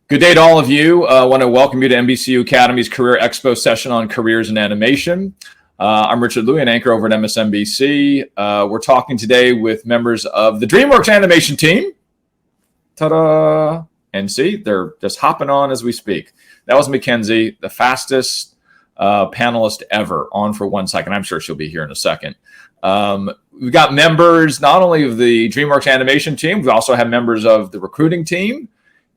Good day to all of you. I want to welcome you to NBCU Academy's Career Expo session on careers in animation. I'm Richard Louie, an anchor over at MSNBC. We're talking today with members of the DreamWorks Animation team. Ta-da! And see, they're just hopping on as we speak. That was Mackenzie, the fastest panelist ever, on for 1 second. I'm sure she'll be here in a second. We've got members not only of the DreamWorks Animation team, we also have members of the recruiting team.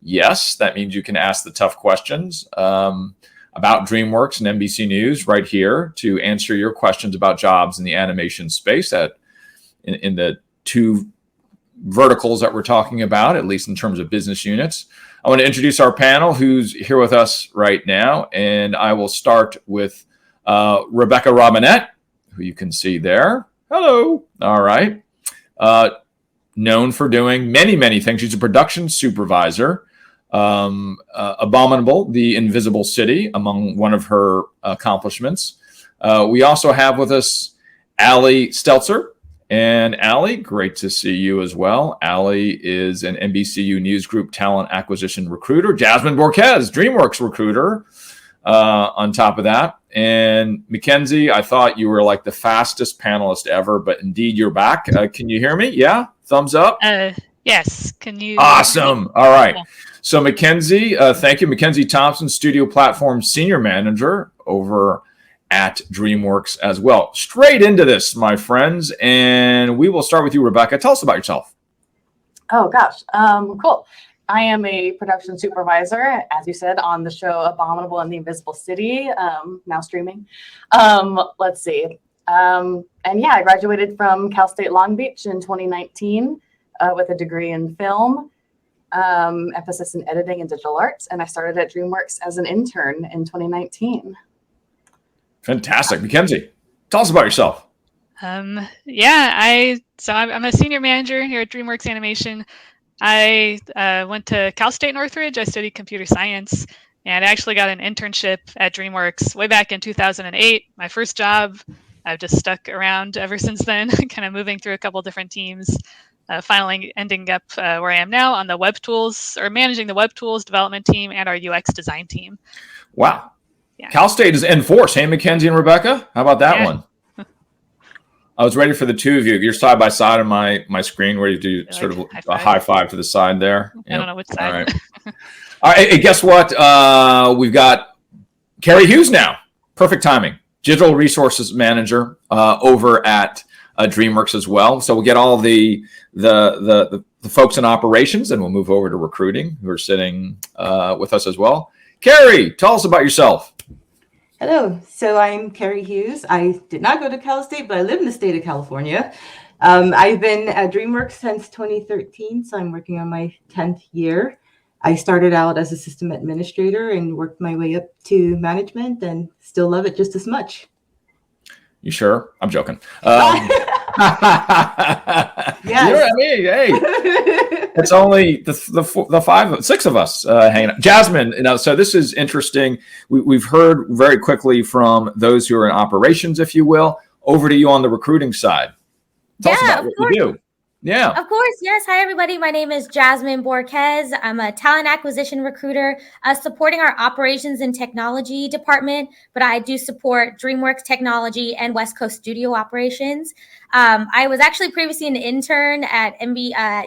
Yes, that means you can ask the tough questions about DreamWorks and NBC News right here to answer your questions about jobs in the animation space in the two verticals that we're talking about, at least in terms of business units. I want to introduce our panel who's here with us right now, and I will start with Rebecca Robinette, who you can see there. Hello. All right. Known for doing many things. She's a production supervisor. Abominable, The Invisible City, among one of her accomplishments. We also have with us Allie Stelzer. And Allie, great to see you as well. Allie is an NBCU News Group talent acquisition recruiter. Jazmine Borquez, DreamWorks recruiter, on top of that. And Mackenzie, I thought you were like the fastest panelist ever, but indeed you're back. Can you hear me? Yeah? Thumbs up? Yes. Can you? Awesome. All right. So Mackenzie, thank you. Mackenzie Thompson, Studio Platform Senior Manager over at DreamWorks as well. Straight into this, my friends. And we will start with you, Rebecca. Tell us about yourself. Oh, gosh. Cool. I am a production supervisor, as you said, on the show Abominable and The Invisible City, now streaming. Let's see. And yeah, I graduated from Cal State Long Beach in 2019 with a degree in film. Emphasis in editing and digital arts, and I started at DreamWorks as an intern in 2019. Fantastic. Mackenzie, tell us about yourself. I'm a senior manager here at DreamWorks Animation. I went to Cal State Northridge. I studied computer science, and I actually got an internship at DreamWorks way back in 2008. My first job. I've just stuck around ever since then, kind of moving through a couple different teams. Finally ending up where I am now on the web tools, or managing the web tools development team and our UX design team. Wow. Yeah. Cal State is in force. Hey, Mackenzie and Rebecca, how about that one? I was ready for the two of you. You're side by side on my screen where you do sort of a high five to the side there. I don't know which side. All right. All right. Hey, guess what? We've got Carrie Hughes now. Perfect timing. Digital Resources Manager over at DreamWorks as well. So we'll get all the folks in operations, and we'll move over to recruiting who are sitting with us as well. Carrie, tell us about yourself. Hello. So I'm Carrie Hughes. I did not go to Cal State, but I live in the state of California. I've been at DreamWorks since 2013, so I'm working on my 10th year. I started out as a system administrator and worked my way up to management, and still love it just as much. You sure? I'm joking. Yes. You know what I mean? Hey, it's only the six of us hanging out. Jazmine, so this is interesting. We've heard very quickly from those who are in operations, if you will. Over to you on the recruiting side. Tell us about what you do. Yeah. Of course. Yes. Hi, everybody. My name is Jazmine Borquez. I'm a talent acquisition recruiter supporting our operations and technology department, but I do support DreamWorks Technology and West Coast Studio operations. I was actually previously an intern at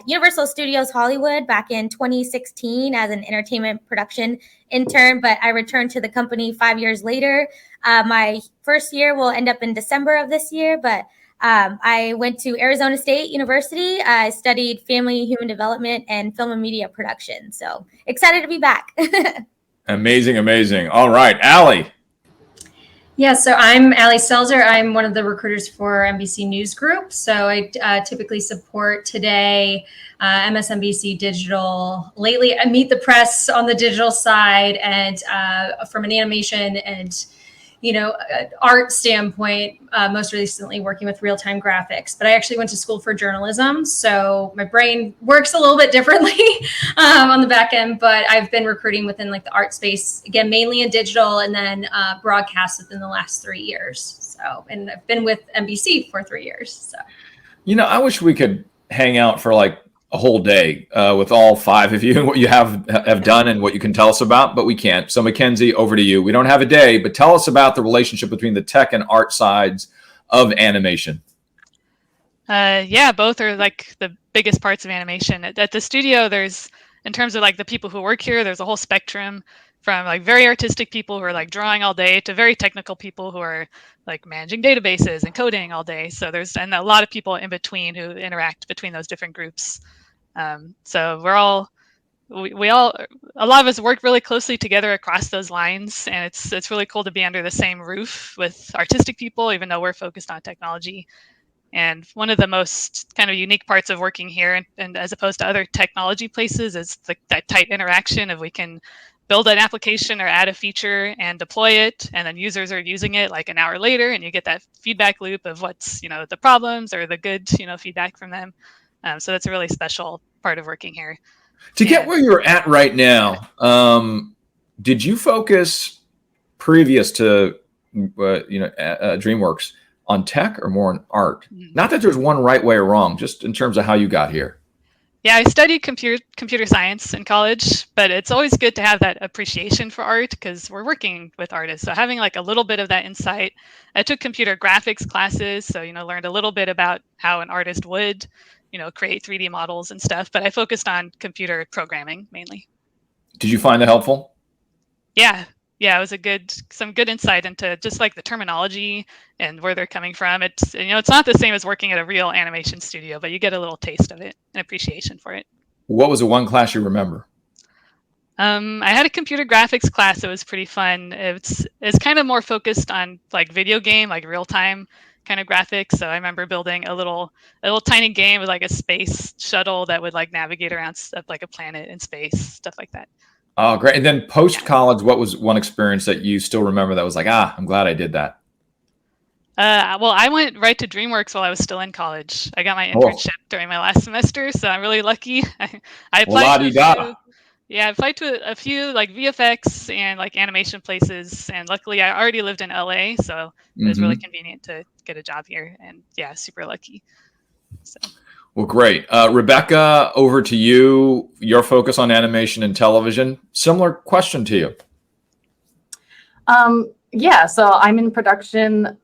Universal Studios Hollywood back in 2016 as an entertainment production intern, but I returned to the company 5 years later. My first year will end up in December of this year, but I went to Arizona State University. I studied family, human development, and film and media production. So excited to be back. Amazing. All right, Allie. Yeah, so I'm Allie Stelzer. I'm one of the recruiters for NBC News Group. So I typically support Today, MSNBC Digital. Lately, I meet the press on the digital side, and from an animation and art standpoint, most recently working with real-time graphics. But I actually went to school for journalism, so my brain works a little bit differently on the back end. But I've been recruiting within the art space, again, mainly in digital, and then broadcast within the last 3 years. So, and I've been with NBC for 3 years. So, I wish we could hang out for a whole day with all five of you and what you have done and what you can tell us about, but we can't. So Mackenzie, over to you. We don't have a day, but tell us about the relationship between the tech and art sides of animation. Yeah, both are like the biggest parts of animation. At the studio, there's, in terms of like the people who work here, there's a whole spectrum from like very artistic people who are like drawing all day to very technical people who are like managing databases and coding all day. So there's, and a lot of people in between who interact between those different groups. So we all, a lot of us work really closely together across those lines, and it's really cool to be under the same roof with artistic people, even though we're focused on technology. And one of the most kind of unique parts of working here, and as opposed to other technology places, is that tight interaction of we can build an application or add a feature and deploy it, and then users are using it like an hour later, and you get that feedback loop of what's, you know, the problems or the good, you know, feedback from them. So that's a really special part of working here. To get where you're at right now, did you focus previous to DreamWorks on tech or more on art? Not that there's one right way or wrong, just in terms of how you got here. Yeah, I studied computer science in college, but it's always good to have that appreciation for art because we're working with artists. So having like a little bit of that insight. I took computer graphics classes, so, you know, learned a little bit about how an artist would, you know, create 3D models and stuff, but I focused on computer programming mainly. Did you find that helpful? Yeah, it was some good insight into just like the terminology and where they're coming from. It's, you know, it's not the same as working at a real animation studio, but you get a little taste of it and appreciation for it. What was the one class you remember? I had a computer graphics class that was pretty fun. It's kind of more focused on like video game, like real time kind of graphics. So I remember building a little tiny game with like a space shuttle that would like navigate around stuff like a planet in space, stuff like that. Oh, great. And then post-college, what was one experience that you still remember that was like, I'm glad I did that? Well, I went right to DreamWorks while I was still in college. I got my internship during my last semester, so I'm really lucky. I applied to a few like VFX and like animation places, and luckily I already lived in LA, so it was really convenient to get a job here, and yeah, super lucky. So. Well, great. Rebecca, over to you. Your focus on animation and television. Similar question to you. Yeah, so I'm in production.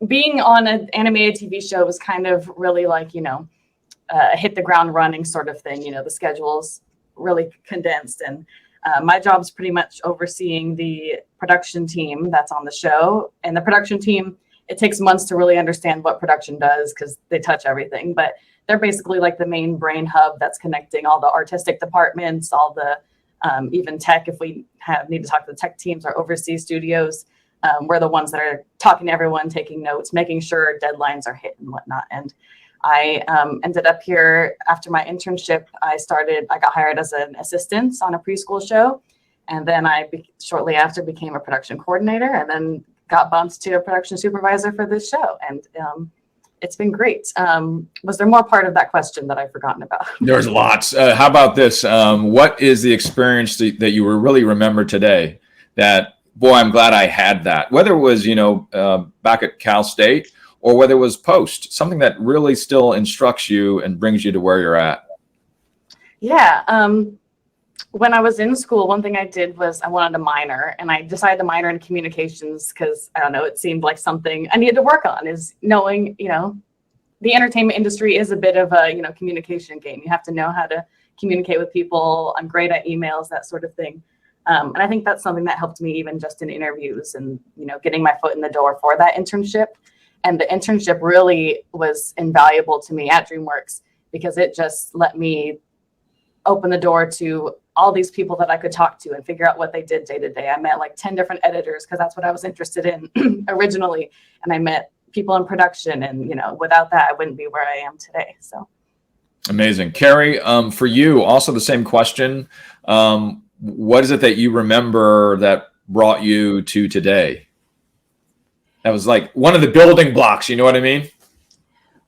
Being on an animated TV show was kind of really like, you know, hit the ground running sort of thing. You know, the schedule's really condensed, and my job's pretty much overseeing the production team that's on the show. And the production team, it takes months to really understand what production does because they touch everything, but they're basically like the main brain hub that's connecting all the artistic departments, all the even tech. If we need to talk to the tech teams or overseas studios, we're the ones that are talking to everyone, taking notes, making sure deadlines are hit and whatnot. And I ended up here after my internship. I got hired as an assistant on a preschool show, and then shortly after became a production coordinator, and then got bumped to a production supervisor for this show, and it's been great. Was there more part of that question that I've forgotten about? There's lots. How about this? What is the experience that you really remember today that, boy, I'm glad I had that? Whether it was, you know, back at Cal State or whether it was post, something that really still instructs you and brings you to where you're at. Yeah. When I was in school, one thing I did was I wanted a minor, and I decided to minor in communications because, I don't know, it seemed like something I needed to work on, is knowing, you know, the entertainment industry is a bit of a, you know, communication game. You have to know how to communicate with people. I'm great at emails, that sort of thing. And I think that's something that helped me even just in interviews and, you know, getting my foot in the door for that internship. And the internship really was invaluable to me at DreamWorks because it just let me open the door to all these people that I could talk to and figure out what they did day to day. I met like 10 different editors because that's what I was interested in originally. And I met people in production, and, you know, without that, I wouldn't be where I am today. So. Amazing. Carrie, for you, also the same question. What is it that you remember that brought you to today? That was like one of the building blocks, you know what I mean?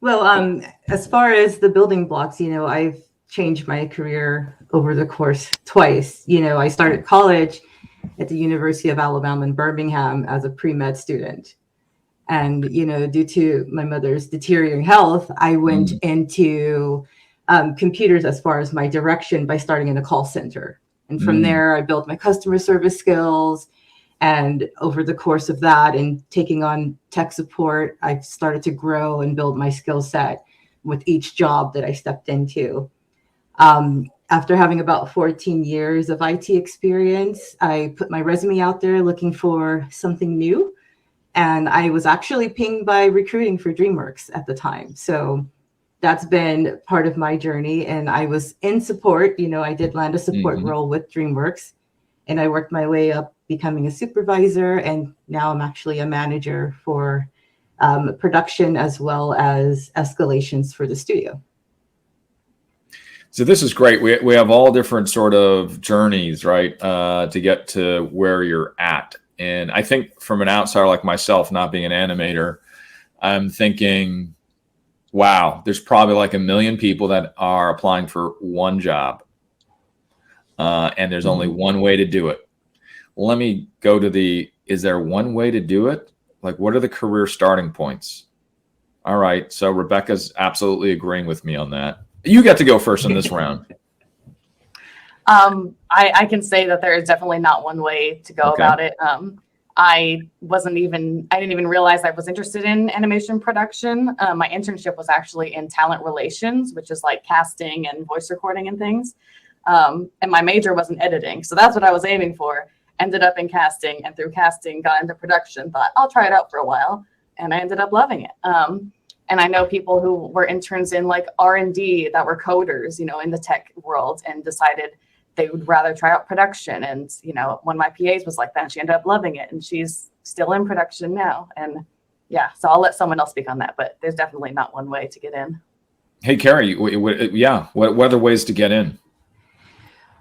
Well, as far as the building blocks, you know, I've changed my career over the course twice. You know, I started college at the University of Alabama in Birmingham as a pre-med student. And, due to my mother's deteriorating health, I went into computers as far as my direction by starting in a call center. And from there, I built my customer service skills. And over the course of that and taking on tech support, I started to grow and build my skill set with each job that I stepped into. After having about 14 years of IT experience, I put my resume out there looking for something new. And I was actually pinged by recruiting for DreamWorks at the time. So that's been part of my journey. And I was in support. I did land a support role with DreamWorks. And I worked my way up becoming a supervisor. And now I'm actually a manager for production as well as escalations for the studio. So this is great. We have all different sort of journeys, right, to get to where you're at. And I think from an outsider like myself, not being an animator, I'm thinking, wow, there's probably like 1 million people that are applying for one job. And there's only one way to do it. Let me go to is there one way to do it? Like, what are the career starting points? All right. So Rebecca's absolutely agreeing with me on that. You get to go first in this round. I can say that there is definitely not one way to go about it. I didn't even realize I was interested in animation production. My internship was actually in talent relations, which is like casting and voice recording and things. And my major was in editing. So that's what I was aiming for. Ended up in casting, and through casting got into production, thought I'll try it out for a while. And I ended up loving it. And I know people who were interns in like R&D that were coders, in the tech world, and decided they would rather try out production. And, one of my PAs was like that, and she ended up loving it, and she's still in production now. And yeah, so I'll let someone else speak on that, but there's definitely not one way to get in. Hey, Carrie, what other ways to get in?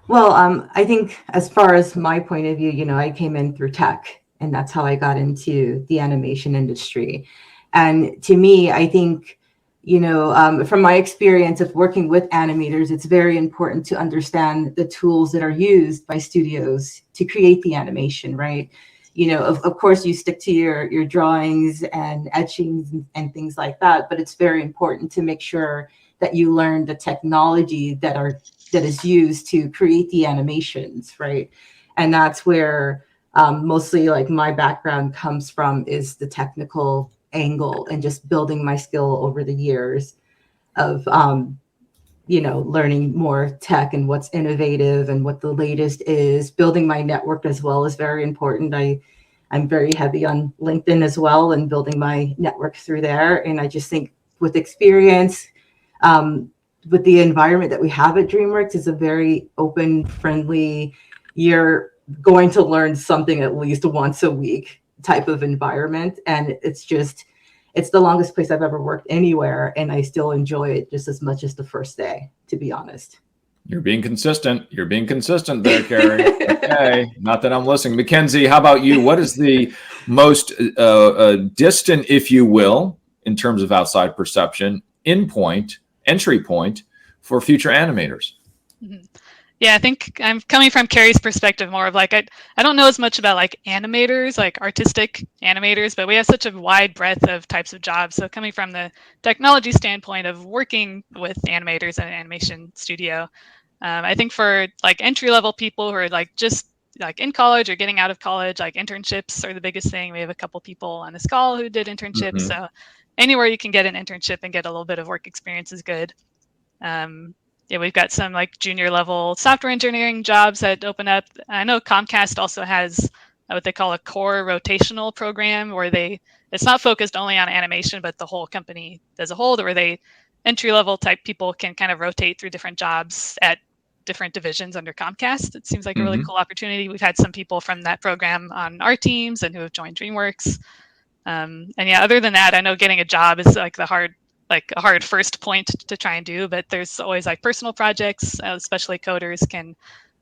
Well, I think as far as my point of view, I came in through tech, and that's how I got into the animation industry. And to me, I think, from my experience of working with animators, it's very important to understand the tools that are used by studios to create the animation, right? Of course, you stick to your drawings and etchings and things like that, but it's very important to make sure that you learn the technology that is used to create the animations, right? And that's where mostly like my background comes from, is the technical angle and just building my skill over the years of learning more tech and what's innovative and what the latest is. Building my network as well is very important. I'm very heavy on LinkedIn as well, and building my network through there. And I just think with experience, with the environment that we have at DreamWorks, is a very open, friendly, you're going to learn something at least once a week type of environment. And it's the longest place I've ever worked anywhere, and I still enjoy it just as much as the first day, to be honest. You're being consistent there, Carrie. Okay, not that I'm listening. Mackenzie, how about you? What is the most distant, if you will, in terms of outside perception, entry point for future animators? Mm-hmm. Yeah, I think I'm coming from Carrie's perspective more of like, I don't know as much about like animators, like artistic animators, but we have such a wide breadth of types of jobs. So coming from the technology standpoint of working with animators in an animation studio, I think for like entry-level people who are like just like in college or getting out of college, like internships are the biggest thing. We have a couple people on this call who did internships. So anywhere you can get an internship and get a little bit of work experience is good. Yeah, we've got some like junior level software engineering jobs that open up. I know Comcast also has what they call a core rotational program, where it's not focused only on animation, but the whole company as a whole, where entry level type people can kind of rotate through different jobs at different divisions under Comcast. It seems like a really cool opportunity. We've had some people from that program on our teams and who have joined DreamWorks. And yeah, other than that, I know getting a job is like a hard first point to try and do, but there's always like personal projects, especially coders can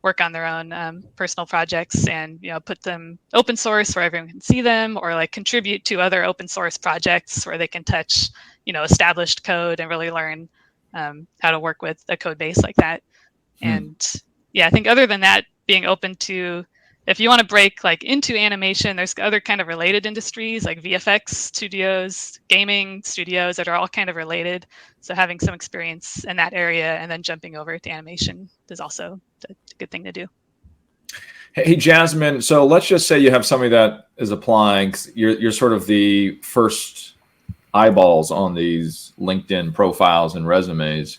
work on their own personal projects and put them open source where everyone can see them, or like contribute to other open source projects where they can touch established code and really learn how to work with a code base like that. And yeah, I think other than that, being open to if you want to break like into animation, there's other kind of related industries like VFX studios, gaming studios that are all kind of related. So having some experience in that area and then jumping over to animation is also a good thing to do. Hey, Jazmine, so let's just say you have somebody that is applying. You're sort of the first eyeballs on these LinkedIn profiles and resumes.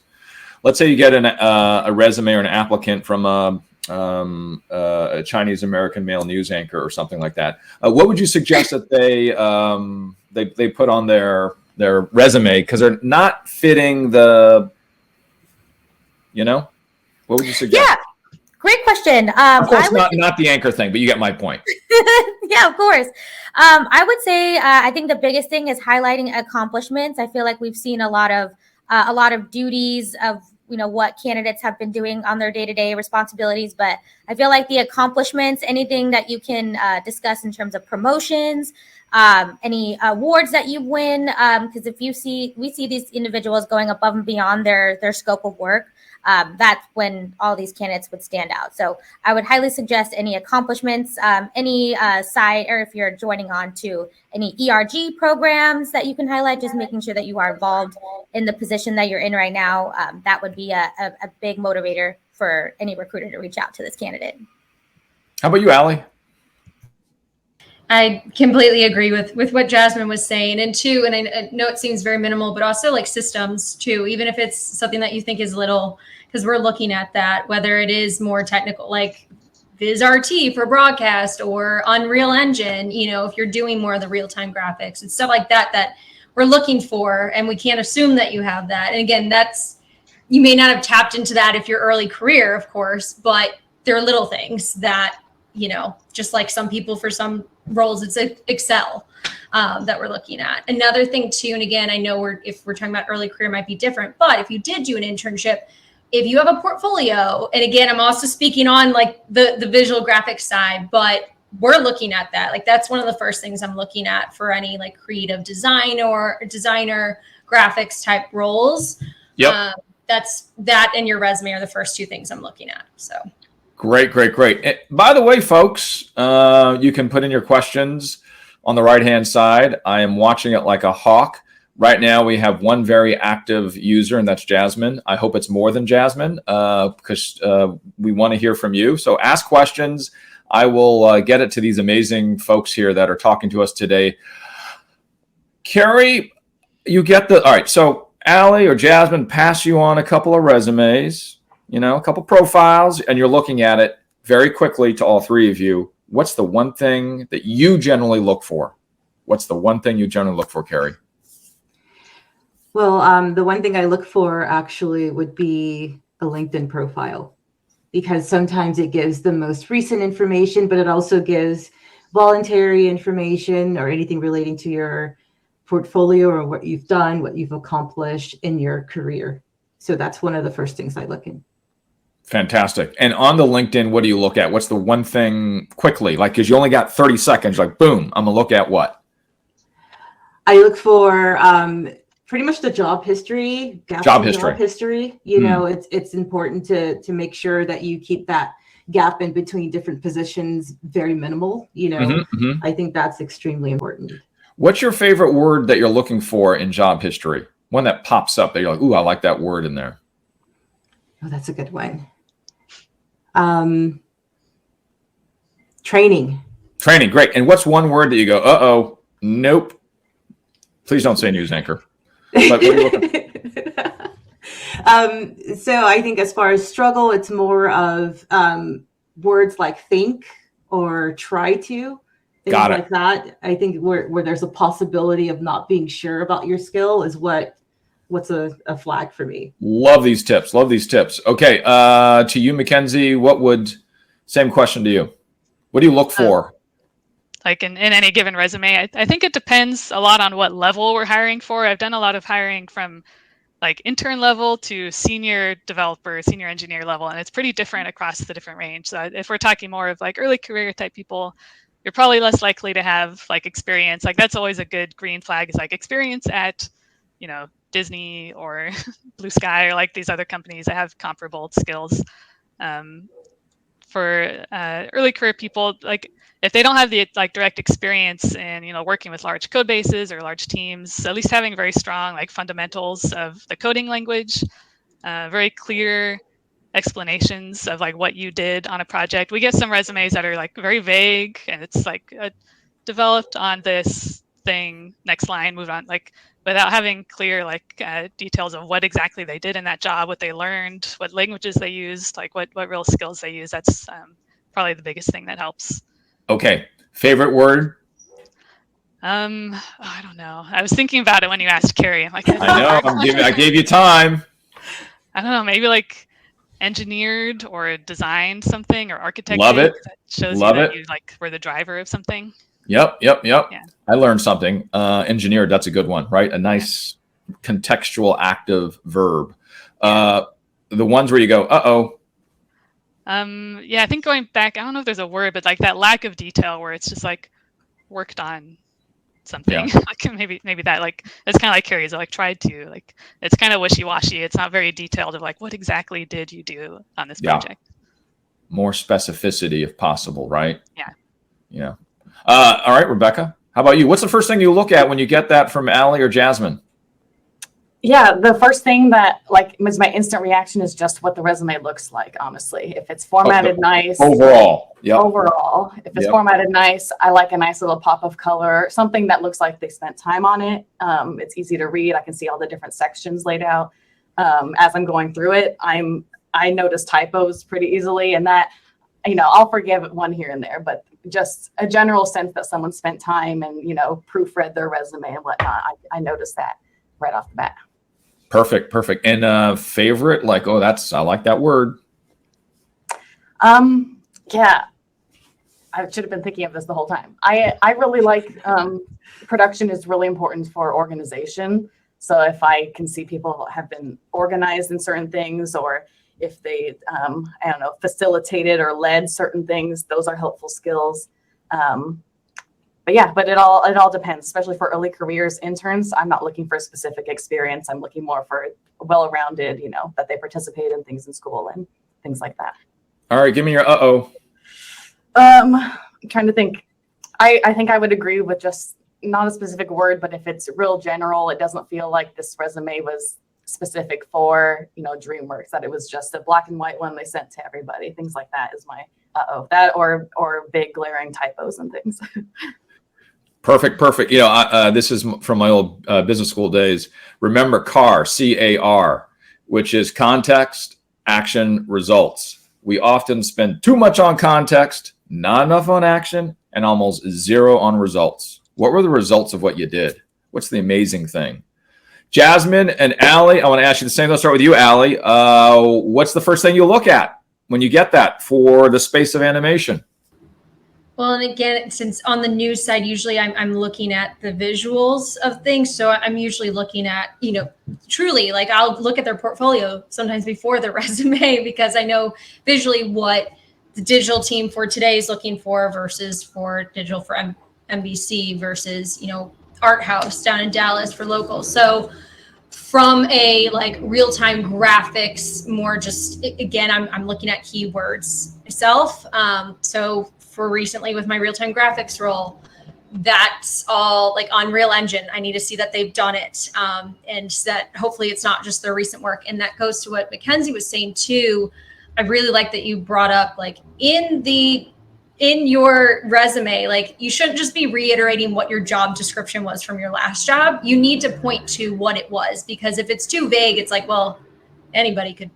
Let's say you get a resume or an applicant from a Chinese American male news anchor or something like that. What would you suggest that they put on their resume because they're not fitting the, what would you suggest? Yeah. Great question. Of course, not the anchor thing, but you get my point. Yeah, of course. I would say I think the biggest thing is highlighting accomplishments. I feel like we've seen a lot of duties of what candidates have been doing on their day-to-day responsibilities, but I feel like the accomplishments, anything that you can discuss in terms of promotions, any awards that you win, because we see these individuals going above and beyond their scope of work. That's when all these candidates would stand out. So I would highly suggest any accomplishments, any side, or if you're joining on to any ERG programs that you can highlight, just making sure that you are involved in the position that you're in right now. That would be a big motivator for any recruiter to reach out to this candidate. How about you, Allie? I completely agree with what Jazmine was saying. And two, and I know it seems very minimal, but also like systems too, even if it's something that you think is little, because we're looking at that, whether it is more technical, like VizRT for broadcast or Unreal Engine, if you're doing more of the real-time graphics and stuff like that we're looking for, and we can't assume that you have that. And again, you may not have tapped into that if you're early career, of course, but there are little things that, just like some people for some roles, it's Excel that we're looking at. Another thing too, and again, I know if we're talking about early career, it might be different, but if you did do an internship, if you have a portfolio, and again, I'm also speaking on like the visual graphics side, but we're looking at that. Like that's one of the first things I'm looking at for any like creative design or designer graphics type roles. Yep. That's that and your resume are the first two things I'm looking at. So. Great. By the way, folks, you can put in your questions on the right-hand side. I am watching it like a hawk. Right now, we have one very active user, and that's Jazmine. I hope it's more than Jazmine because we want to hear from you. So ask questions. I will get it to these amazing folks here that are talking to us today. Carrie, you get all right, so Allie or Jazmine pass you on a couple of resumes, a couple profiles, and you're looking at it very quickly to all three of you. What's the one thing that you generally look for? Carrie? Well, the one thing I look for actually would be a LinkedIn profile, because sometimes it gives the most recent information, but it also gives voluntary information or anything relating to your portfolio or what you've done, what you've accomplished in your career. So that's one of the first things I look in. Fantastic. And on the LinkedIn, what do you look at? What's the one thing quickly? Like, because you only got 30 seconds, like, boom, I'm going to look at what? I look for pretty much the job history. Job history. It's important to make sure that you keep that gap in between different positions very minimal. I think that's extremely important. What's your favorite word that you're looking for in job history? One that pops up that you're like, ooh, I like that word in there. Oh, that's a good one. Training. Great. And what's one word that you go, uh-oh, nope. Please don't say news anchor. But what are you looking for? So I think as far as struggle, it's more of words like think or try to. Things Got it. Like that. I think where there's a possibility of not being sure about your skill is what's a flag for me. Love these tips. Okay. To you, Mackenzie, same question to you. What do you look for? Like in any given resume, I think it depends a lot on what level we're hiring for. I've done a lot of hiring from like intern level to senior developer, senior engineer level, and it's pretty different across the different range. So if we're talking more of like early career type people, you're probably less likely to have like experience. Like that's always a good green flag, is like experience at, Disney or Blue Sky or like these other companies that have comparable skills. for early career people, like if they don't have the like direct experience in working with large code bases or large teams, at least having very strong like fundamentals of the coding language, very clear explanations of like what you did on a project. We get some resumes that are like very vague, and it's like developed on this thing, next line, move on, like without having clear like details of what exactly they did in that job, what they learned, what languages they used, like what real skills they use. That's probably the biggest thing that helps. Okay. Favorite word? I don't know. I was thinking about it when you asked Carrie. I'm like, I know. I gave you time. I don't know. Maybe like engineered or designed something or architected. Love it. That shows Love you that it. you like were the driver of something. Yep. Yeah. I learned something. Engineered, that's a good one, right? A nice contextual active verb. The ones where you go, uh-oh. Yeah, I think going back, I don't know if there's a word, but like that lack of detail where it's just like worked on something. Yeah. Like maybe that, like it's kind of like Carrie's, like tried to, like it's kind of wishy-washy. It's not very detailed of like what exactly did you do on this project. More specificity if possible, right? Yeah. All right, Rebecca, how about you? What's the first thing you look at when you get that from Allie or Jazmine? Yeah, the first thing that like was my instant reaction is just what the resume looks like, honestly. If it's formatted nice. Overall. Yep. Overall. If it's formatted nice, I like a nice little pop of color, something that looks like they spent time on it. It's easy to read. I can see all the different sections laid out. As I'm going through it, I notice typos pretty easily, and that, I'll forgive one here and there, but just a general sense that someone spent time and, proofread their resume and whatnot. I noticed that right off the bat. Perfect. And favorite, like, I like that word. Yeah, I should have been thinking of this the whole time. I really like production is really important for organization. So if I can see people have been organized in certain things, or if they, facilitated or led certain things, those are helpful skills. But it all depends, especially for early careers, interns. I'm not looking for a specific experience. I'm looking more for well-rounded, that they participate in things in school and things like that. All right, give me your uh-oh. I'm trying to think. I think I would agree with just not a specific word, but if it's real general, it doesn't feel like this resume was specific for, DreamWorks, that it was just a black and white one they sent to everybody. Things like that is my uh-oh. That or big glaring typos and things. Perfect. This is from my old business school days. Remember CAR, C-A-R, which is context, action, results. We often spend too much on context, not enough on action, and almost zero on results. What were the results of what you did? What's the amazing thing? Jazmine and Allie, I want to ask you the same. Let's start with you, Allie. What's the first thing you look at when you get that for the space of animation? Well, and again, since on the news side, usually I'm looking at the visuals of things. So I'm usually looking at, truly, like I'll look at their portfolio sometimes before their resume, because I know visually what the digital team for today is looking for versus for digital for NBC versus, Art House down in Dallas for local. So from a like real-time graphics, more just, again, I'm looking at keywords myself. So for recently with my real-time graphics role, that's all like on Unreal Engine. I need to see that they've done it, and that hopefully it's not just their recent work. And that goes to what Mackenzie was saying too. I really like that you brought up, like in your resume, like you shouldn't just be reiterating what your job description was from your last job. You need to point to what it was, because if it's too vague, it's like, well, anybody could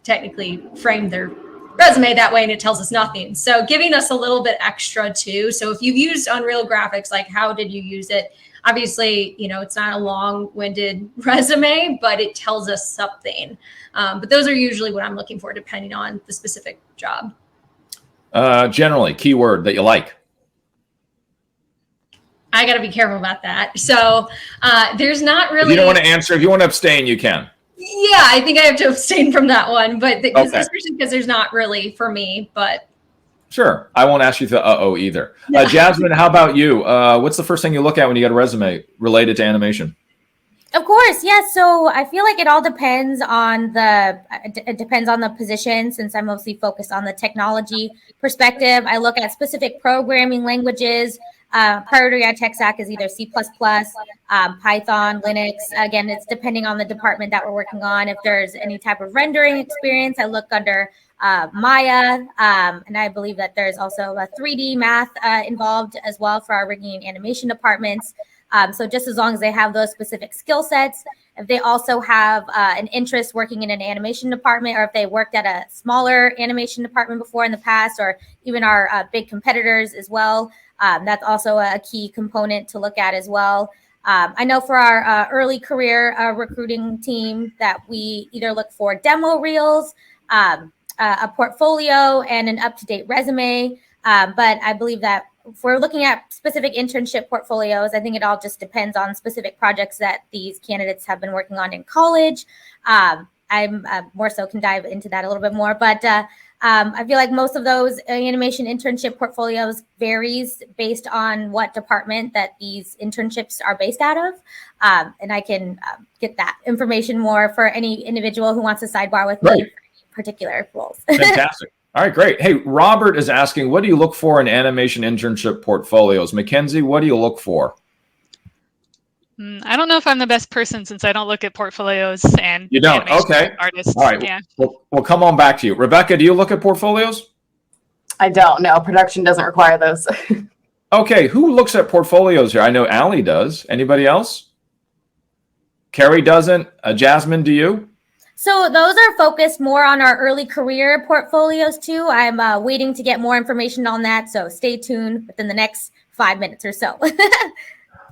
technically frame their resume that way and it tells us nothing. So giving us a little bit extra too. So if you've used Unreal Graphics, like how did you use it? Obviously, it's not a long-winded resume, but it tells us something. But those are usually what I'm looking for, depending on the specific job. Generally, keyword that you like. I got to be careful about that. So there's not really. If you don't want to answer, if you want to abstain, you can. Yeah, I think I have to abstain from that one, but especially because there's not really for me. But sure, I won't ask you the uh-oh either. Jazmine, how about you? What's the first thing you look at when you get a resume related to animation? Of course, yes. So I feel like it all depends on the position. Since I'm mostly focused on the technology perspective, I look at specific programming languages. Priority tech stack is either C++, Python, Linux. Again, it's depending on the department that we're working on. If there's any type of rendering experience, I look under Maya, and I believe that there's also a 3D math involved as well for our rigging and animation departments. So just as long as they have those specific skill sets, if they also have an interest working in an animation department, or if they worked at a smaller animation department before in the past, or even our big competitors as well, that's also a key component to look at as well. I know for our early career recruiting team that we either look for demo reels, a portfolio, and an up-to-date resume. But I believe that if we're looking at specific internship portfolios, I think it all just depends on specific projects that these candidates have been working on in college. I'm more so can dive into that a little bit more, but I feel like most of those animation internship portfolios varies based on what department that these internships are based out of. And I can get that information more for any individual who wants to sidebar with me for any particular roles. Fantastic. All right, great. Hey, Robert is asking, what do you look for in animation internship portfolios? Mackenzie, what do you look for? I don't know if I'm the best person since I don't look at portfolios and you don't. Okay. Artists. All right. Yeah. We'll come on back to you. Rebecca, do you look at portfolios? I don't know. Production doesn't require those. Okay. Who looks at portfolios here? I know Allie does. Anybody else? Carrie doesn't. Jazmine, do you? So those are focused more on our early career portfolios too. I'm waiting to get more information on that. So stay tuned within the next 5 minutes or so.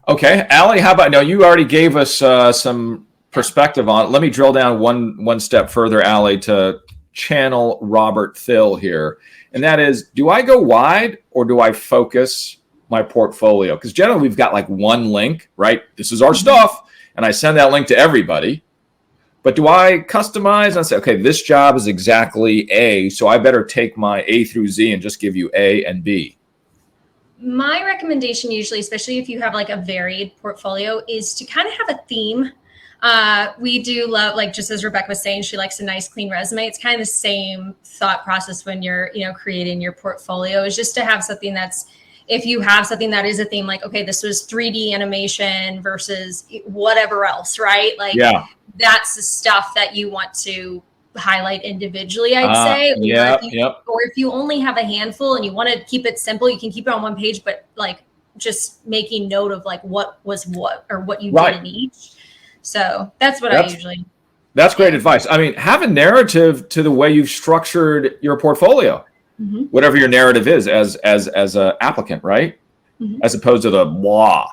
Okay. Allie, how about now? You already gave us some perspective on it. Let me drill down one step further, Allie, to channel Robert Thill here. And that is, do I go wide or do I focus my portfolio? Because generally we've got like one link, right? This is our stuff. And I send that link to everybody. But do I customize and say, okay, this job is exactly A, so I better take my A through Z and just give you A and B? My recommendation usually, especially if you have like a varied portfolio, is to kind of have a theme. We do love, like just as Rebecca was saying, she likes a nice clean resume. It's kind of the same thought process when you're, creating your portfolio, is just to have something that's, if you have something that is a theme, like, okay, this was 3D animation versus whatever else, right? Like, yeah, that's the stuff that you want to highlight individually, I'd say. Or if you only have a handful and you want to keep it simple, you can keep it on one page, but like just making note of like what was what or what you did in each. So that's what I usually. That's great advice. I mean, have a narrative to the way you've structured your portfolio. Mm-hmm. Whatever your narrative is as an applicant, right? Mm-hmm. As opposed to the blah.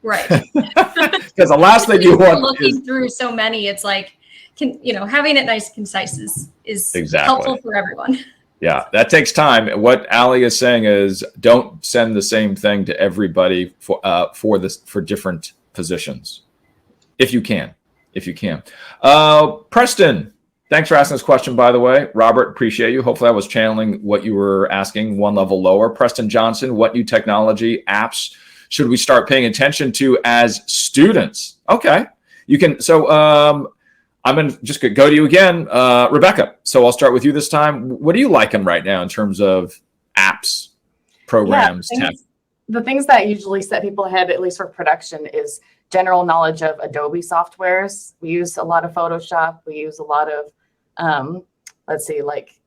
Right. Because the last thing you want looking through so many, it's like, having it nice and concise is helpful for everyone. Yeah, that takes time. What Allie is saying is, don't send the same thing to everybody for different positions, if you can. Preston, thanks for asking this question, by the way. Robert, appreciate you. Hopefully I was channeling what you were asking one level lower. Preston Johnson, what new technology apps should we start paying attention to as students? Okay, you can. So I'm going to just go to you again, Rebecca. So I'll start with you this time. What are you liking right now in terms of apps, programs, tech? The things that usually set people ahead, at least for production, is general knowledge of Adobe softwares. We use a lot of Photoshop. We use a lot of,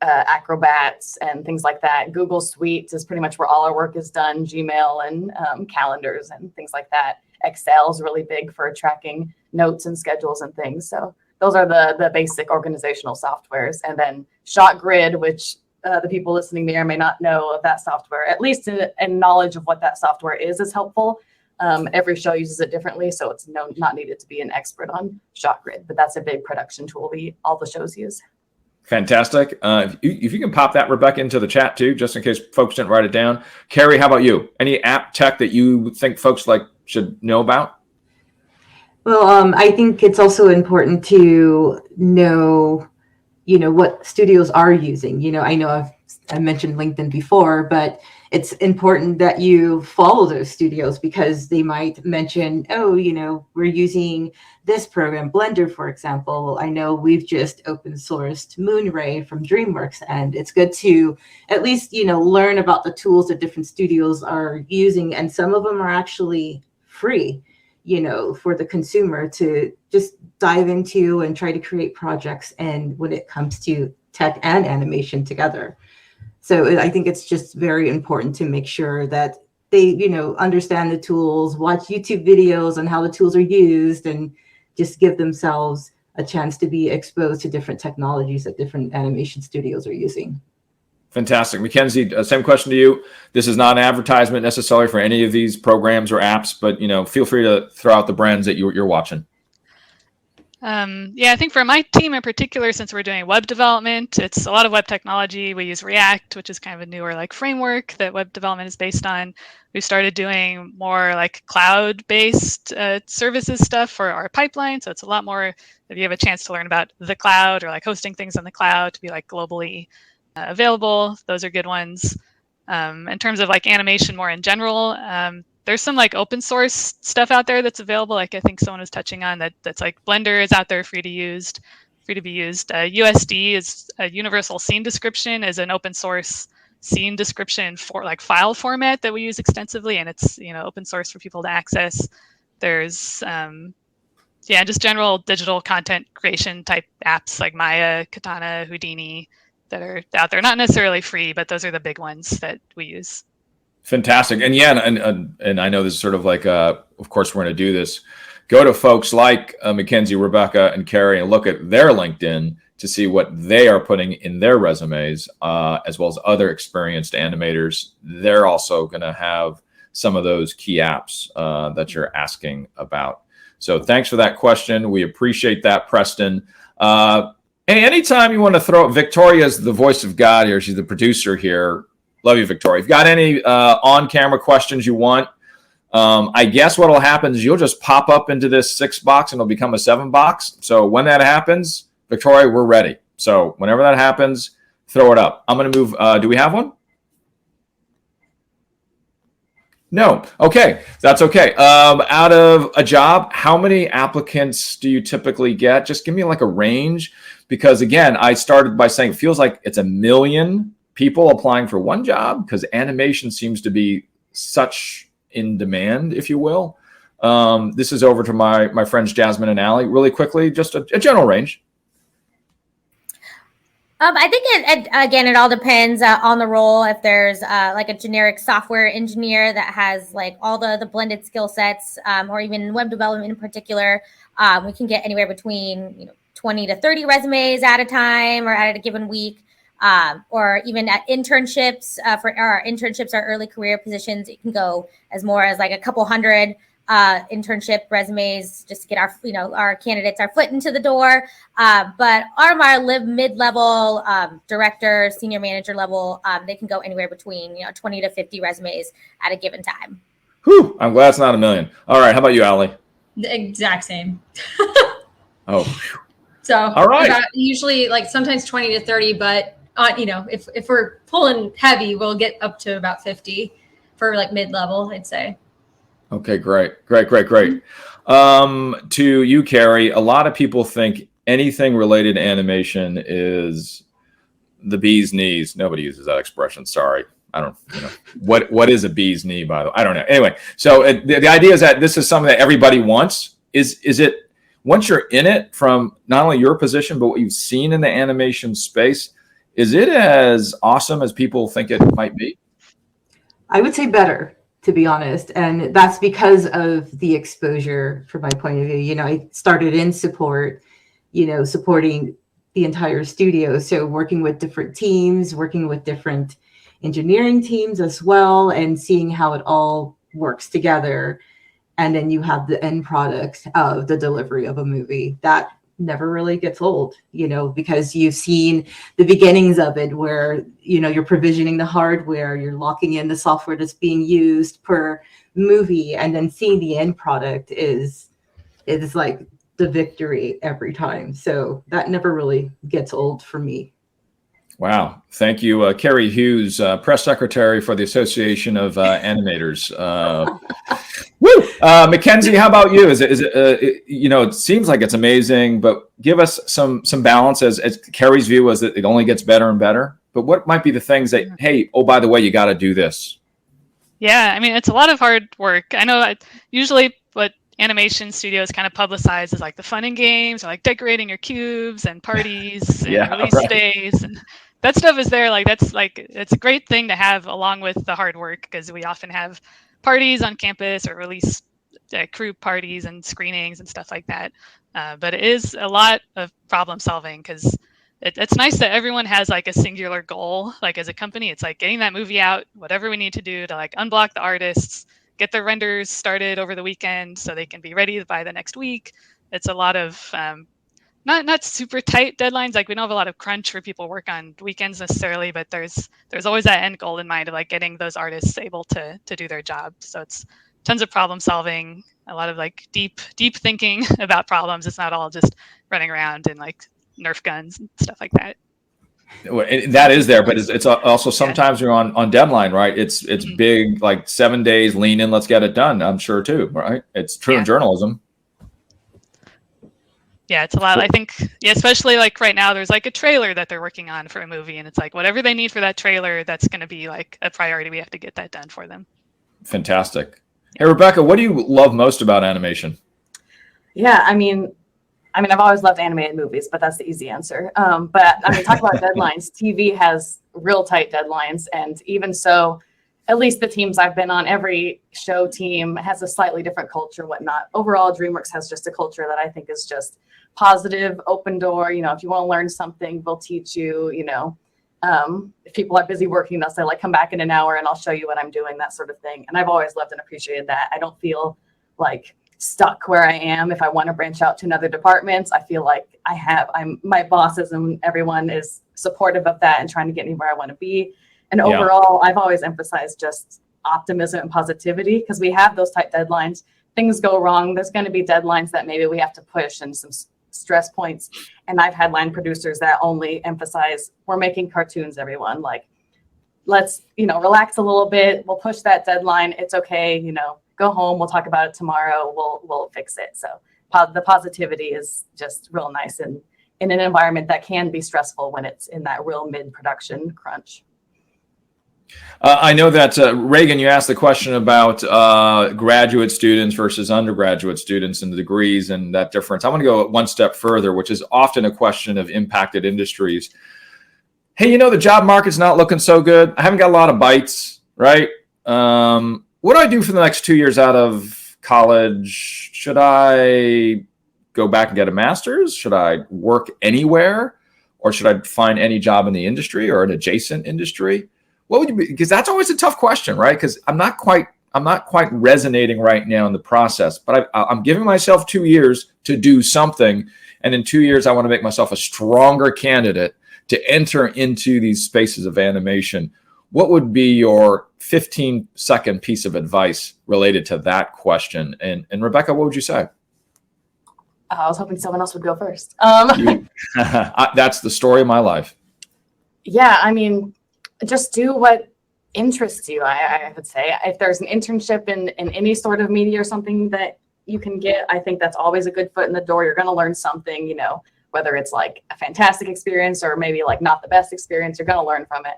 Acrobats and things like that. Google Suites is pretty much where all our work is done. Gmail and calendars and things like that. Excel is really big for tracking notes and schedules and things. So those are the basic organizational softwares. And then ShotGrid, which the people listening may or may not know of that software, at least in knowledge of what that software is helpful. Every show uses it differently, so it's not needed to be an expert on ShotGrid, but that's a big production tool all the shows use. Fantastic. If you can pop that, Rebecca, into the chat too, just in case folks didn't write it down. Carrie, how about you? Any app tech that you think folks should know about? Well, I think it's also important to know what studios are using. I know I mentioned LinkedIn before, but it's important that you follow those studios, because they might mention, oh, we're using this program, Blender, for example. I know we've just open sourced Moonray from DreamWorks, and it's good to at least, learn about the tools that different studios are using. And some of them are actually free, for the consumer to just dive into and try to create projects. And when it comes to tech and animation together. So I think it's just very important to make sure that they, understand the tools, watch YouTube videos on how the tools are used, and just give themselves a chance to be exposed to different technologies that different animation studios are using. Fantastic. Mackenzie, same question to you. This is not an advertisement necessarily for any of these programs or apps, but, feel free to throw out the brands that you're watching. Yeah, I think for my team in particular, since we're doing web development, it's a lot of web technology. We use React, which is kind of a newer framework that web development is based on. We started doing more cloud-based services stuff for our pipeline. So it's a lot more, if you have a chance to learn about the cloud or hosting things on the cloud to be globally available, those are good ones. In terms of animation more in general, there's some open source stuff out there that's available. I think someone was touching on that's Blender is out there free to be used. USD is a universal scene description, is an open source scene description for file format that we use extensively, and it's open source for people to access. There's just general digital content creation type apps like Maya, Katana, Houdini that are out there. Not necessarily free, but those are the big ones that we use. Fantastic. And yeah, and I know this is sort of of course, we're going to do this. Go to folks like Mackenzie, Rebecca, and Carrie and look at their LinkedIn to see what they are putting in their resumes, as well as other experienced animators. They're also going to have some of those key apps that you're asking about. So thanks for that question. We appreciate that, Preston. Anytime you want to throw, Victoria's the voice of God here. She's the producer here. Love you, Victoria. If you've got any on-camera questions you want, I guess what will happen is you'll just pop up into this 6 box and it'll become a 7 box. So when that happens, Victoria, we're ready. So whenever that happens, throw it up. I'm going to move. Do we have one? No. Okay. That's okay. Out of a job, how many applicants do you typically get? Just give me a range, because again, I started by saying it feels like it's 1 million people applying for one job, because animation seems to be such in demand, if you will. This is over to my friends Jazmine and Allie. Really quickly, just a general range. I think it all depends on the role. If there's a generic software engineer that has all the blended skill sets, or even web development in particular, we can get anywhere between 20 to 30 resumes at a time or at a given week. Or even at internships, for our internships, our early career positions, it can go as more as a couple hundred internship resumes just to get our candidates our foot into the door. But our mid-level director, senior manager level, they can go anywhere between 20 to 50 resumes at a given time. Whew, I'm glad it's not 1 million. All right, how about you, Allie? The exact same. Oh. So all right. Usually sometimes 20 to 30, but if we're pulling heavy, we'll get up to about 50 for mid-level, I'd say. Okay, great. To you, Carrie, a lot of people think anything related to animation is the bee's knees. Nobody uses that expression. Sorry. I don't, what is a bee's knee, by the way? I don't know. Anyway, so the idea is that this is something that everybody wants. Is it, once you're in it, from not only your position, but what you've seen in the animation space, is it as awesome as people think it might be? I would say better, to be honest. And that's because of the exposure from my point of view. I started in support, supporting the entire studio. So working with different teams, working with different engineering teams as well, and seeing how it all works together. And then you have the end product of the delivery of a movie that never really gets old, because you've seen the beginnings of it where, you're provisioning the hardware, you're locking in the software that's being used per movie, and then seeing the end product is the victory every time. So that never really gets old for me. Wow. Thank you, Carrie Hughes, press secretary for the Association of Animators. Woo! Mackenzie, how about you? Is it, you know, it seems like it's amazing, but give us some balance as Carrie's view was that it only gets better and better. But what might be the things that, hey, oh, by the way, you got to do this? Yeah, I mean, it's a lot of hard work. I know usually what animation studios kind of publicize is like the fun and games, or like decorating your cubes and parties and release days, and that stuff is there. Like it's a great thing to have along with the hard work, because we often have parties on campus or release crew parties and screenings and stuff like that. But it is a lot of problem solving, because it's nice that everyone has like a singular goal. Like as a company, it's like getting that movie out, whatever we need to do to like unblock the artists, get their renders started over the weekend so they can be ready by the next week. It's a lot of not super tight deadlines. Like we don't have a lot of crunch where people work on weekends necessarily, but there's always that end goal in mind of like getting those artists able to do their job. So it's tons of problem solving, a lot of like deep thinking about problems. It's not all just running around and like Nerf guns and stuff like that. That is there, but it's also sometimes you're on deadline, right? It's big, like 7 days, lean in, let's get it done. I'm sure too, right? It's true in journalism. Yeah, it's a lot. I think, especially like right now, there's like a trailer that they're working on for a movie, and it's like whatever they need for that trailer, that's going to be like a priority. We have to get that done for them. Fantastic. Hey, Rebecca, what do you love most about animation? Yeah, I mean, I've always loved animated movies, but that's the easy answer. But I mean, talk about deadlines. TV has real tight deadlines. And even so, at least the teams I've been on, every show team has a slightly different culture, whatnot. Overall, DreamWorks has just a culture that I think is just positive, open door. You know, if you want to learn something, we'll teach you, you know. If people are busy working, they'll say, like, come back in an hour and I'll show you what I'm doing, that sort of thing. And I've always loved and appreciated that. I don't feel like stuck where I am. If I want to branch out to another departments, I feel like my bosses and everyone is supportive of that and trying to get me where I want to be. And overall, I've always emphasized just optimism and positivity, because we have those tight deadlines. Things go wrong. There's going to be deadlines that maybe we have to push and some stress points. And I've had line producers that only emphasize, we're making cartoons, everyone. Like, let's, you know, relax a little bit. We'll push that deadline. It's okay. You know, go home. We'll talk about it tomorrow. We'll fix it. So the positivity is just real nice in an environment that can be stressful when it's in that real mid-production crunch. I know that, Reagan, you asked the question about graduate students versus undergraduate students and the degrees and that difference. I want to go one step further, which is often a question of impacted industries. Hey, you know, the job market's not looking so good. I haven't got a lot of bites, right? What do I do for the next 2 years out of college? Should I go back and get a master's? Should I work anywhere? Or should I find any job in the industry or an adjacent industry? What would you be? Because that's always a tough question, right? Because I'm not quite resonating right now in the process, but I'm giving myself 2 years to do something. And in 2 years, I want to make myself a stronger candidate to enter into these spaces of animation. What would be your 15-second piece of advice related to that question? And Rebecca, what would you say? I was hoping someone else would go first. That's the story of my life. Yeah, I mean, just do what interests you, I would say. If there's an internship in any sort of media or something that you can get, I think that's always a good foot in the door. You're going to learn something, you know, whether it's like a fantastic experience or maybe like not the best experience, you're going to learn from it.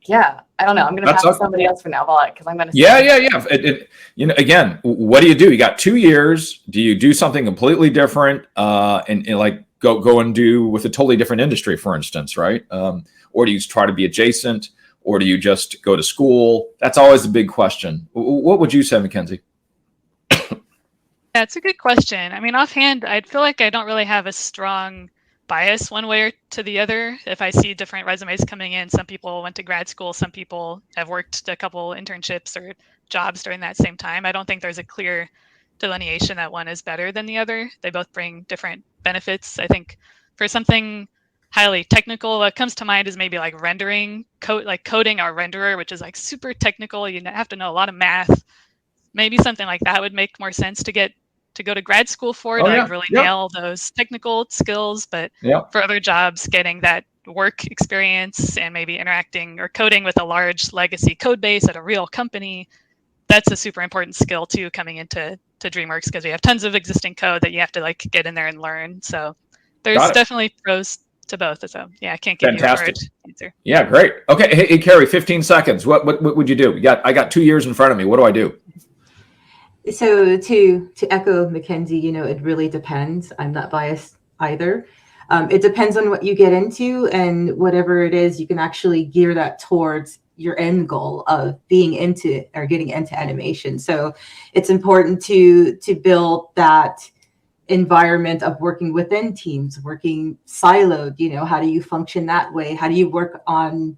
Yeah, I don't know. I'm going to pass to somebody else for now, because I'm going to. Yeah. You know, again, what do? You got 2 years. Do you do something completely different and like go and do with a totally different industry, for instance, right? Or do you try to be adjacent, or do you just go to school? That's always a big question. What would you say, Mackenzie? Yeah, it's a good question. I mean, offhand, I'd feel like I don't really have a strong bias one way or to the other. If I see different resumes coming in, some people went to grad school, some people have worked a couple internships or jobs during that same time. I don't think there's a clear delineation that one is better than the other. They both bring different benefits. I think for something highly technical, what comes to mind is maybe like rendering, like coding our renderer, which is like super technical. You have to know a lot of math. Maybe something like that would make more sense to get to go to grad school for Oh, to yeah. like really Yep. nail those technical skills, but Yep. for other jobs, getting that work experience and maybe interacting or coding with a large legacy code base at a real company, that's a super important skill too coming into DreamWorks, because we have tons of existing code that you have to like get in there and learn. So there's Got it. definitely pros to both. So yeah, I can't give Fantastic. you a hard answer. Yeah, great. Okay, hey, Carrie, 15 seconds. What would you do? I got 2 years in front of me. What do I do? So to echo Mackenzie, it really depends. I'm not biased either. It depends on what you get into, and whatever it is, you can actually gear that towards your end goal of being into or getting into animation. So it's important to build that environment of working within teams, working siloed. How do you function that way? How do you work on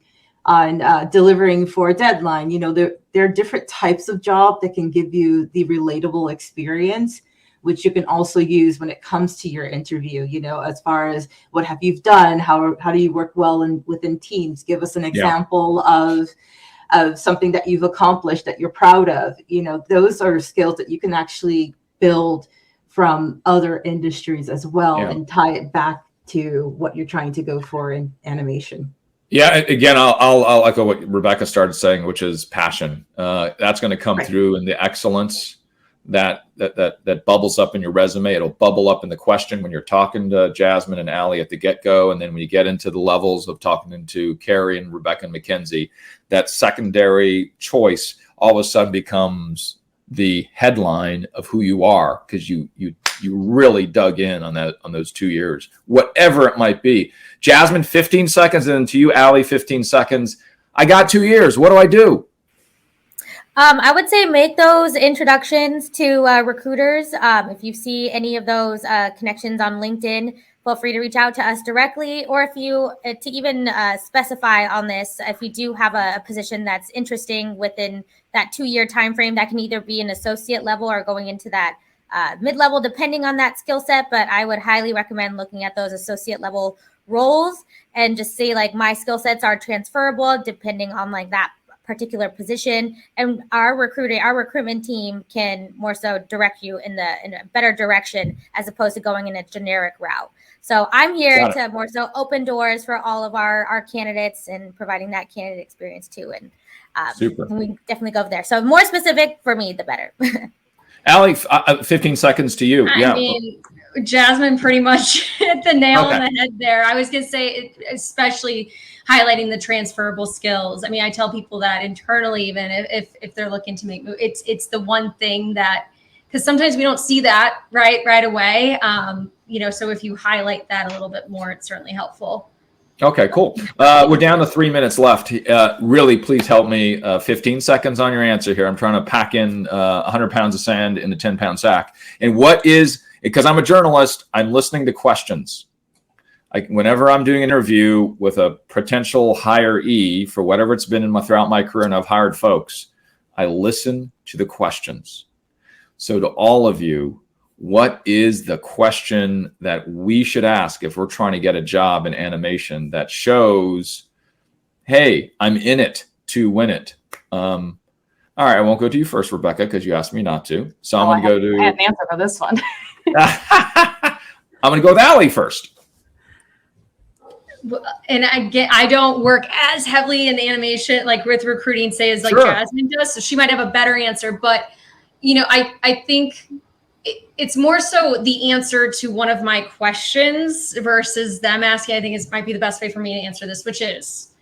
delivering for a deadline? There are different types of job that can give you the relatable experience, which you can also use when it comes to your interview, as far as what have you done? How do you work well within teams? Give us an example of something that you've accomplished that you're proud of. Those are skills that you can actually build from other industries as well, and tie it back to what you're trying to go for in animation. Yeah, again, I'll echo what Rebecca started saying, which is passion. That's going to come through in the excellence that bubbles up in your resume. It'll bubble up in the question when you're talking to Jazmine and Allie at the get-go, and then when you get into the levels of talking to Carrie and Rebecca and Mackenzie, that secondary choice all of a sudden becomes the headline of who you are, because you really dug in on those 2 years, whatever it might be. Jazmine, 15 seconds, and then to you, Allie, 15 seconds. I got 2 years. What do I do? I would say make those introductions to recruiters. If you see any of those connections on LinkedIn, feel free to reach out to us directly, or if you to even specify on this, if you do have a position that's interesting within that 2 year time frame, that can either be an associate level or going into that mid-level, depending on that skill set. But I would highly recommend looking at those associate level roles and just say like my skill sets are transferable depending on like that particular position, and our recruitment team can more so direct you in a better direction as opposed to going in a generic route. So I'm here to more so open doors for all of our candidates and providing that candidate experience too. And Super. We definitely go over there. So more specific for me, the better. Allie, 15 seconds to you. I mean, Jazmine pretty much hit the nail on the head there. I was going to say, especially highlighting the transferable skills. I mean, I tell people that internally, even if they're looking to make moves, it's the one thing that, because sometimes we don't see that right away. So if you highlight that a little bit more, it's certainly helpful. Okay, cool. We're down to 3 minutes left. Really, please help me. 15 seconds on your answer here. I'm trying to pack in 100 pounds of sand in a 10-pound sack. And because I'm a journalist, I'm listening to questions. Whenever I'm doing an interview with a potential hiree for whatever it's been throughout my career, and I've hired folks, I listen to the questions. So to all of you, what is the question that we should ask if we're trying to get a job in animation that shows, hey, I'm in it to win it? All right, I won't go to you first, Rebecca, because you asked me not to. So I'm going to go to... I have an answer for this one. I'm going to go with Allie first. And I don't work as heavily in animation, like with recruiting, say, as like Jazmine does. So she might have a better answer. But, I think it's more so the answer to one of my questions versus them asking. I think might be the best way for me to answer this, which is,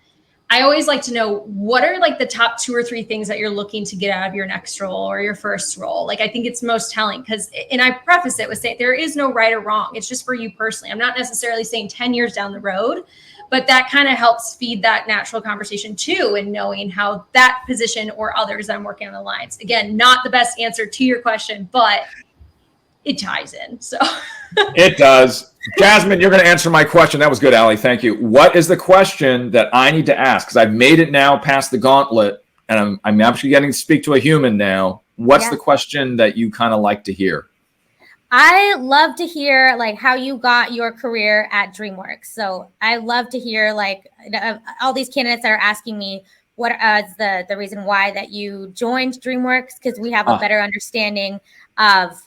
I always like to know what are like the top 2 or 3 things that you're looking to get out of your next role or your first role. Like, I think it's most telling and I preface it with saying there is no right or wrong. It's just for you personally. I'm not necessarily saying 10 years down the road, but that kind of helps feed that natural conversation too, and knowing how that position or others I'm working on the lines. Again, not the best answer to your question, but it ties in. So it does. Jazmine, you're going to answer my question. That was good, Allie. Thank you. What is the question that I need to ask? Because I've made it now past the gauntlet, and I'm actually getting to speak to a human now. What's the question that you kind of like to hear? I love to hear like how you got your career at DreamWorks. So I love to hear like all these candidates that are asking me what is the reason why that you joined DreamWorks, because we have a better understanding of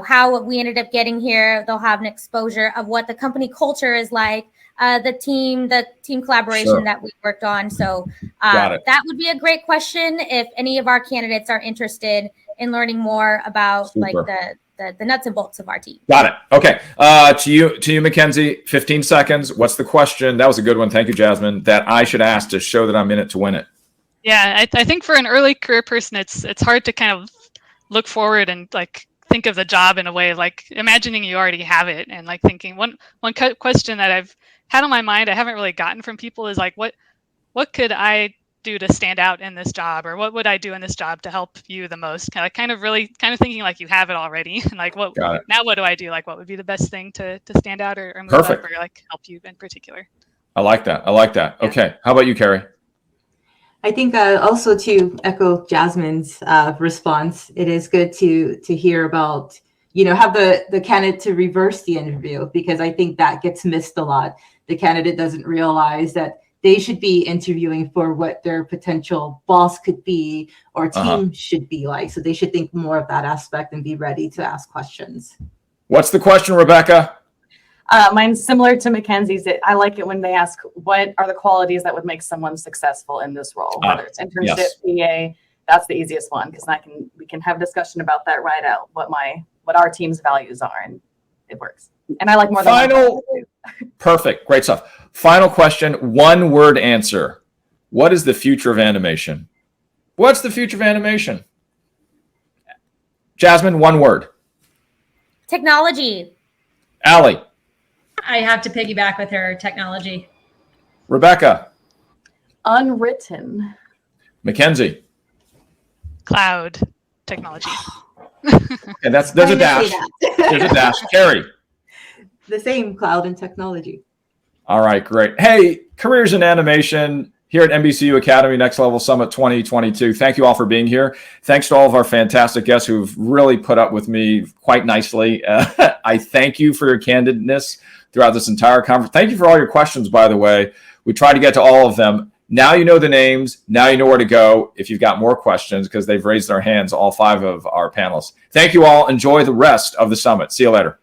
how we ended up getting here. They'll have an exposure of what the company culture is like, the team collaboration that we worked on. So that would be a great question if any of our candidates are interested in learning more about like the nuts and bolts of our team. Got it. Okay. To you, Mackenzie, 15 seconds. What's the question? That was a good one. Thank you, Jazmine. That I should ask to show that I'm in it to win it. Yeah, I think for an early career person, it's hard to kind of look forward and like think of the job in a way like imagining you already have it, and like thinking one question that I've had on my mind I haven't really gotten from people is like what could I do to stand out in this job, or what would I do in this job to help you the most? Kind of thinking like you have it already, and like what do I do? Like what would be the best thing to stand out or move up or like help you in particular? I like that. Yeah. Okay. How about you, Carrie? I think also to echo Jazmine's response, it is good to hear about, have the candidate to reverse the interview, because I think that gets missed a lot. The candidate doesn't realize that they should be interviewing for what their potential boss could be or team should be like. So they should think more of that aspect and be ready to ask questions. What's the question, Rebecca? Mine's similar to Mackenzie's. I like it when they ask, what are the qualities that would make someone successful in this role? Whether it's internship, PA, that's the easiest one, because we can have a discussion about that right out, what our team's values are, and it works. And I like more than final. Perfect. Great stuff. Final question. 1-word answer. What is the future of animation? What's the future of animation? Jazmine, 1 word. Technology. Allie. I have to piggyback with her. Technology. Rebecca. Unwritten. Mackenzie. Cloud technology. And there's a dash. There's a dash. Carrie. The same, cloud and technology. All right, great. Hey, Careers in Animation here at NBCU Academy Next Level Summit 2022. Thank you all for being here. Thanks to all of our fantastic guests who've really put up with me quite nicely. I thank you for your candidness throughout this entire conference. Thank you for all your questions, by the way. We tried to get to all of them. Now you know the names. Now you know where to go if you've got more questions, because they've raised their hands, all 5 of our panelists. Thank you all. Enjoy the rest of the summit. See you later.